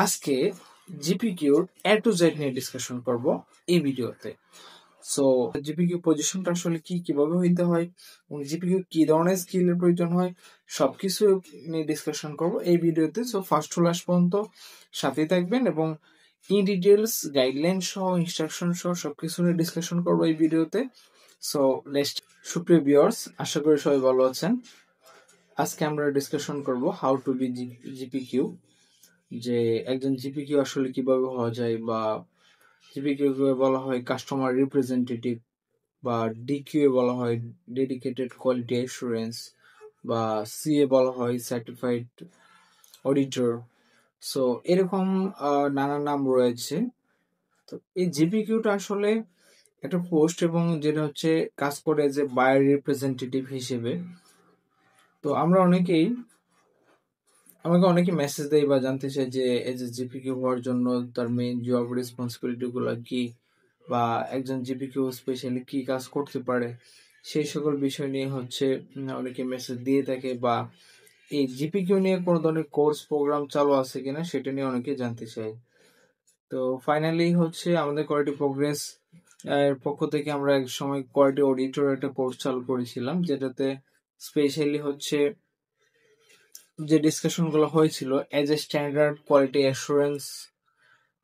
আজকে জিপিকিউর এ to Z নিয়ে discussion করব এই ভিডিওতে। সো জিপিকিউ পজিশনটা আসলে কি, কিভাবে হইতে হয় এবং জিপিকিউ কি ধরনের স্কিলের প্রয়োজন হয়, সবকিছু নিয়ে ডিসকাশন করব এই ভিডিওতে। সো ফার্স্ট টু লাস্ট পর্যন্ত সাথেই থাকবেন এবং ইন ডিটেলস গাইডলাইন সহ ইনস্ট্রাকশন সহ সবকিছু নিয়ে ডিসকাশন করব এই ভিডিওতে। So let's. সুপ্রিয় ভিউয়ার্স, আশা করি সবাই ভালো আছেন। আজকে আমরা ডিসকাশন করব হাউ টু বি জিপিকিউ, যে একজন জিপিকিউ আসলে কিভাবে হওয়া যায়, বা জিপিকিউ কে বলা হয় কাস্টমার রিপ্রেজেন্টেটিভ, বা ডিকিউ এ বলা হয় ডেডিকেটেড কোয়ালিটি অ্যাসুরেন্স, বা সিএ বলা হয় সার্টিফাইড অডিটর। সো এরকম নানা নাম রয়েছে। তো এই জিপিকিউটা আসলে একটা পোস্ট, এবং যেটা হচ্ছে কাজ করে যে বায়ার রিপ্রেজেন্টেটিভ হিসেবে। তো আমাকে অনেকে মেসেজ দেয় বা জানতে চায় যে এজ এ জিপিকিউ হওয়ার জন্য তার মেইন জব রেসপন্সিবিলিটি গুলো কি, বা একজন জিপিকিউ স্পেশালি কি কাজ করতে পারে, সেই সকল বিষয় নিয়ে হচ্ছে অনেকে মেসেজ দিয়ে থাকে, বা এই জিপিকিউ নিয়ে কোনো ধরনের কোর্স প্রোগ্রাম চালু আছে কিনা সেটা নিয়ে অনেকে জানতে চায়। তো ফাইনালি হচ্ছে আমাদের কোয়ালিটি প্রোগ্রেস এর পক্ষ থেকে আমরা এক সময় কোয়ালিটি অডিটর একটা কোর্স চালু করেছিলাম, যেটাতে স্পেশালি হচ্ছে যে ডিসকাশন গুলো হয়েছিল as a standard quality assurance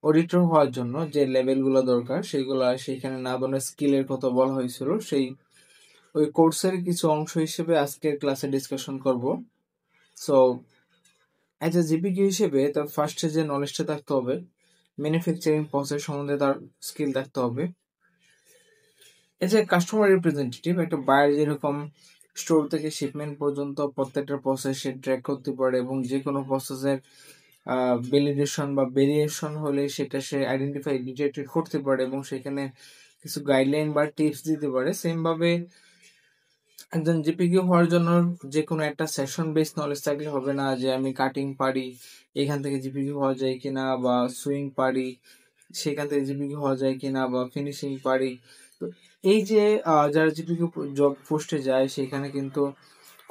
auditor হওয়ার জন্য যে লেভেল গুলো দরকার সেগুলো সেইখানে না ধরনের স্কিলের কথা বলা হয়েছিল। ওই কোর্সের কিছু অংশ হিসেবে আজকের ক্লাসে ডিসকাশন করব। সো এজ এ জিপিকিউ হিসেবে তার ফার্স্টে যে নলেজটা থাকতে হবে, ম্যানুফ্যাকচারিং প্রসেস সম্বন্ধে তার স্কিল থাকতে হবে। এজ এ কাস্টমার রিপ্রেজেন্টেটিভ, একটা বায়ার যেরকম স্টোর থেকে শিপমেন্ট পর্যন্ত প্রত্যেকটা প্রসেস সে ট্র্যাক করতে পারে, এবং যে কোনো প্রসেসের ভ্যালিডেশন বা ভেরিয়েশন হলে সেটা সে আইডেন্টিফাই ডিটেক্ট করতে পারে এবং সেখানে কিছু গাইডলাইন বা টিপস দিতে পারে। সেম ভাবে একজন জিপিকিউ হওয়ার জন্য যে কোনো একটা সেশন বেস নলেজ থাকলে হবে না, যে আমি কাটিং পারি এখান থেকে জিপিকিউ হওয়া যায় কিনা, বা সুইং পারি সেখান থেকে জিপিকিউ হওয়া যায় কিনা, বা ফিনিশিং পারি। তো এই যে যারা জিপিকিউ জব পোস্টে যায় সেখানে কিন্তু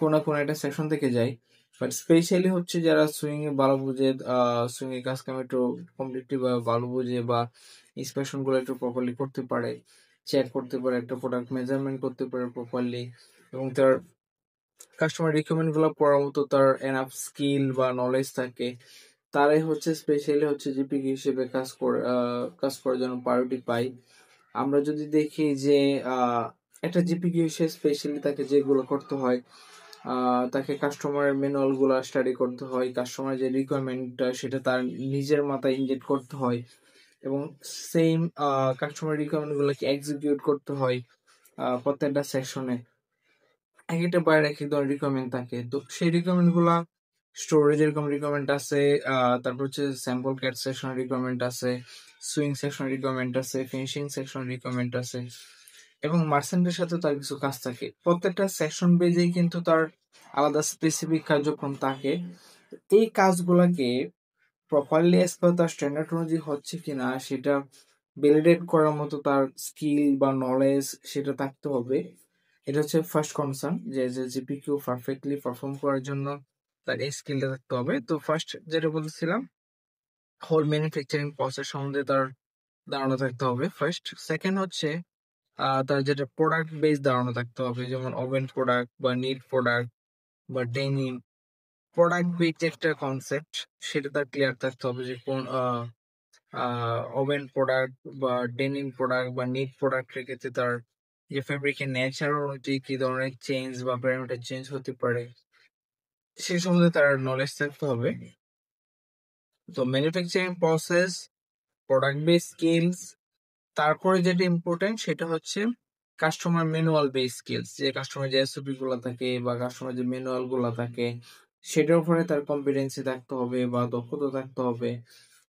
কোনো কোনো একটা সেকশন থেকে যায়, বাট স্পেশালি হচ্ছে যারা সুইং এ ভালো বুঝে, সুইং এর কাজ কাম একটু কমপ্লিটলি বা ভালো বুঝে, বা ইন্সপেকশন গুলো একটু প্রপারলি করতে পারে, চেক করতে পারে, একটা প্রোডাক্ট মেজারমেন্ট করতে পারে প্রপারলি, এবং তার কাস্টমার রিকোয়ারমেন্ট গুলো পড়ার মতো তার এনাফ স্কিল বা নলেজ থাকে, তারাই হচ্ছে স্পেশালি হচ্ছে জিপিকি হিসেবে কাজ করার জন্য প্রায়োরিটি পাই। আমরা যদি দেখি যে একটা জিপিকি হিসেবে স্পেশালি তাকে যেগুলো করতে হয়, তাকে কাস্টমারের ম্যানুয়াল গুলা স্টাডি করতে হয়, কাস্টমার যে রিকোয়ারমেন্টটা সেটা তার নিজের মাথায় ইনজেক্ট করতে হয়, এবং সেম কাস্টমার রিকোয়ারমেন্ট গুলোকে এক্সিকিউট করতে হয় প্রত্যেকটা সেকশনে। এক একটা বায়ের এক এক ধরনের রিকোয়ারমেন্ট থাকে, তো সেই রিকোয়ারমেন্ট গুলা স্টোরেজ এরকম রিকোয়ারমেন্ট আছে, তারপর হচ্ছে স্যাম্পল ক্যাট সেকশন রিকোয়ারমেন্ট আছে, সুইং সেকশন রিকোয়ারমেন্ট আছে, ফিনিশিং সেকশন রিকোয়ারমেন্ট আছে, এবং মার্চেন্টের সাথে তার কিছু কাজ থাকে। প্রত্যেকটা সেকশন বেজেই কিন্তু তার আলাদা স্পেসিফিক কার্যক্রম থাকে। এই কাজগুলাকে প্রপারলি অ্যাজ পার তার স্ট্যান্ডার্ড অনুযায়ী হচ্ছে কিনা সেটা ভ্যালিডেট করার মতো তার স্কিল বা নলেজ সেটা থাকতে হবে। এটা হচ্ছে ফার্স্ট কনসার্ন, যে জিপিকিউ পারফেক্টলি পারফর্ম করার জন্য তার এই স্কিলটা থাকতে হবে। তো ফার্স্ট যেটা বলছিলাম, হোল ম্যানুফ্যাকচারিং প্রসেস সম্বন্ধে তার ধারণা থাকতে হবে ফার্স্ট। সেকেন্ড হচ্ছে তার যেটা প্রোডাক্ট বেস ধারণা থাকতে হবে, যেমন ওভেন প্রোডাক্ট বা নিট প্রোডাক্ট বা ডেনিম প্রোডাক্ট বেস একটা কনসেপ্ট, সেটা তার ক্লিয়ার থাকতে হবে, যে কোন ওভেন প্রোডাক্ট বা ডেনিম প্রোডাক্ট বা নিট প্রোডাক্টের ক্ষেত্রে তার যে ফেব্রিকের নেচার অনুযায়ী কি ধরনের চেঞ্জ বা প্যারামিটার চেঞ্জ হতে পারে সেই সম্বন্ধে তার নলেজ থাকতে হবে। তো manufacturing process, product base skills, তারপরে যেটা ইম্পর্টেন্ট সেটা হচ্ছে কাস্টমার ম্যানুয়াল বেস স্কিলস, যে কাস্টমার যে এসওপি গুলো থাকে বা কাস্টমার যে ম্যানুয়াল গুলো থাকে সেটার উপরে তার কম্পিটেন্সি থাকতে হবে বা দক্ষতা থাকতে হবে,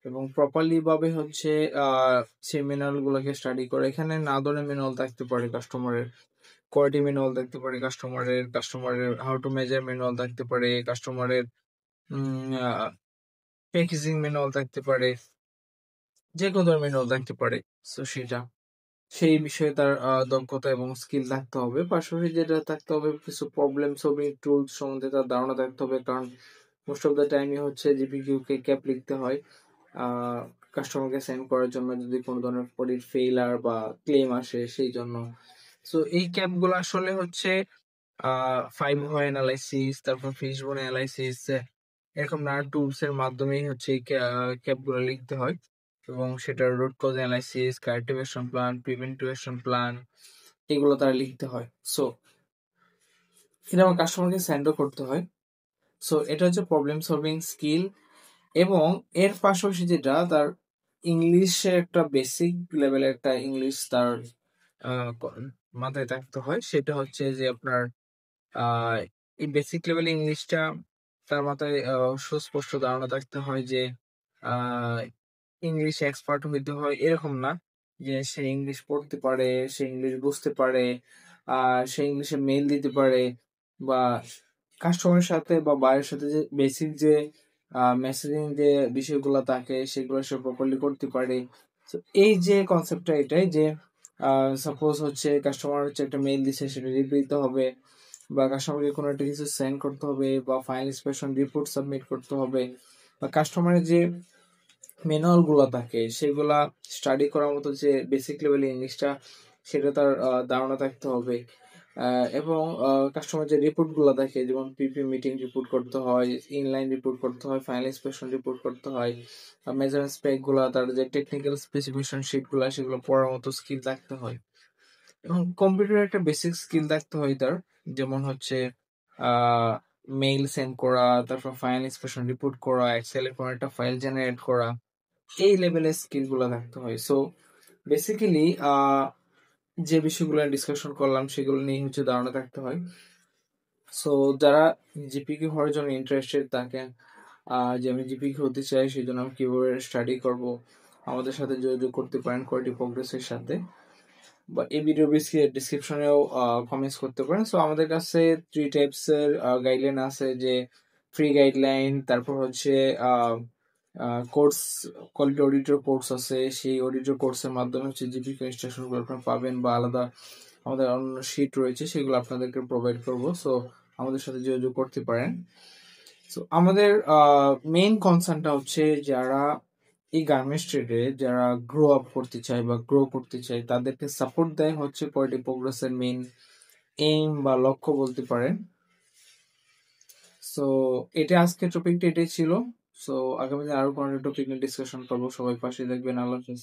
এবং প্রপারলি ভাবে হচ্ছে সেই ম্যানুয়াল গুলোকে স্টাডি করে। এখানে না ধরনের ম্যানুয়াল থাকতে পারে, কাস্টমারের কোয়ালিটি ম্যানুয়াল থাকতে পারে, কাস্টমারের হাউ টু মেজার ম্যানুয়াল থাকতে পারে, কাস্টমারের প্যাকেজিং ম্যানুয়াল থাকতে পারে, যে কোনো ধরনের ম্যানুয়াল থাকতে পারে। তো সেই বিষয়ে তার দক্ষতা এবং স্কিল থাকতে হবে। পাশাপাশি যেটা থাকতে হবে, কিছু প্রবলেম সলভিং টুলস সম্বন্ধে তার ধারণা থাকতে হবে, কারণ মোস্ট অফ দ্য টাইমই হচ্ছে জিপিকিউ কে ক্যাপ লিখতে হয়, কাস্টমারকে সেন্ড করার জন্য যদি কোনো ধরনের প্রোডাক্ট ফেইলার বা ক্লেম আসে সেই জন্য। সো এই ক্যাপগুলো আসলে হচ্ছে 5 অ্যানালাইসিস, তারপর ফিশবোন অ্যানালাইসিস, এরকম নানা টুলস এর মাধ্যমেই হচ্ছে এই ক্যাপগুলো লিখতে হয়, এবং সেটার root cause analysis, corrective action plan, preventive action plan, এগুলো তারা লিখতে হয়। সো এটা আমার কাস্টমারকে সেন্ডও করতে হয়। সো এটা হচ্ছে প্রবলেম সলভিং স্কিল। এবং এর পাশাপাশি যেটা তার ইংলিশে একটা বেসিক লেভেলের একটা ইংলিশ তার মাথায় থাকতে হয়, সেটা হচ্ছে যে আপনার এই বেসিক লেভেল ইংলিশটা তার মাথায় সুস্পষ্ট ধারণা থাকতে হয় যে ইংলিশ এক্সপার্ট হইতে হয় এরকম না, যে সে ইংলিশ পড়তে পারে, সে ইংলিশ বুঝতে পারে, সে ইংলিশে মেইল দিতে পারে, বা কাস্টমারের সাথে বা বাইরের সাথে যে বেসিক যে মেসেজিং যে বিষয়গুলো থাকে সেগুলো সে প্রপারলি করতে পারে। তো এই যে কনসেপ্টটা এটাই যে সাপোজ হচ্ছে কাস্টমার হচ্ছে একটা মেইল দিচ্ছে, সেটা রিপ্লাই দিতে হবে, বা কাস্টমারকে কোনো একটা কিছু সেন্ড করতে হবে, বা ফাইনাল ইন্সপেকশন রিপোর্ট সাবমিট করতে হবে, বা কাস্টমারের যে ম্যানুয়াল গুলা থাকে সেগুলা স্টাডি করার মতো যে বেসিক লেভেলের ইংলিশটা সেটা তার ধারণা থাকতে হবে। এবং কাস্টমার যে রিপোর্ট গুলা থাকে, যেমন পিপি মিটিং রিপোর্ট করতে হয়, ইনলাইন রিপোর্ট করতে হয়, ফাইনাল ইন্সপেকশন রিপোর্ট করতে হয়, মেজারমেন্ট স্পেক গুলা, তার যে টেকনিক্যাল স্পেসিফিকেশন শিট গুলা সেগুলো পড়ার মতো স্কিল থাকতে হয়। এবং কম্পিউটারের একটা বেসিক স্কিল থাকতে হয় তার, যেমন হচ্ছে মেইল সেন্ড করা, তারপর ফাইনাল ইন্সপেকশন রিপোর্ট করা, এক্সেলে কোনো একটা ফাইল জেনারেট করা, এই লেভেলের স্কিল গুলো থাকতে হয়। সো বেসিক্যালি যে বিষয়গুলো ডিসকাশন করলাম সেগুলো নিয়ে হচ্ছে ধারণা থাকতে হয়। সো যারা জিপিকিউ হওয়ার জন্য ইন্টারেস্টেড থাকেন, যে আমি জিপিকিউ হতে চাই, সেই জন্য আমি কিভাবে স্টাডি করব, আমাদের সাথে যোগাযোগ করতে পারেন কোয়ালিটি প্রোগ্রেসের সাথে, বা এই ভিডিও ডিসক্রিপশনেও কমেন্টস করতে পারেন। সো আমাদের কাছে 3 টাইপস এর গাইডলাইন আছে, যে ফ্রি গাইডলাইন, তারপর হচ্ছে কোর্স, কোয়ালিটি অডিটর কোর্স আছে, সেই অডিটর কোর্সের মাধ্যমে হচ্ছে জিপিকিউ ইনস্ট্রাকশনগুলো আপনারা পাবেন, বা আলাদা আমাদের অন্য শিট রয়েছে সেগুলো আপনাদেরকে প্রোভাইড করব। সো আমাদের সাথে যোগাযোগ করতে পারেন। সো আমাদের মেইন কনসার্নটা হচ্ছে যারা এই গার্মেন্টস ট্রেডে যারা গ্রো আপ করতে চায় বা গ্রো করতে চায় তাদেরকে সাপোর্ট দেয় হচ্ছে কোয়ালিটি প্রোগ্রেসের মেইন এইম বা লক্ষ্য বলতে পারেন। সো এটা আজকের টপিকটা এটাই ছিল। সো আগামী দিনে আরো কোনো টপিক নিয়ে ডিসকাশন করবো। সবাই পাশে দেখবেন। আল্লাহ হাফেজ।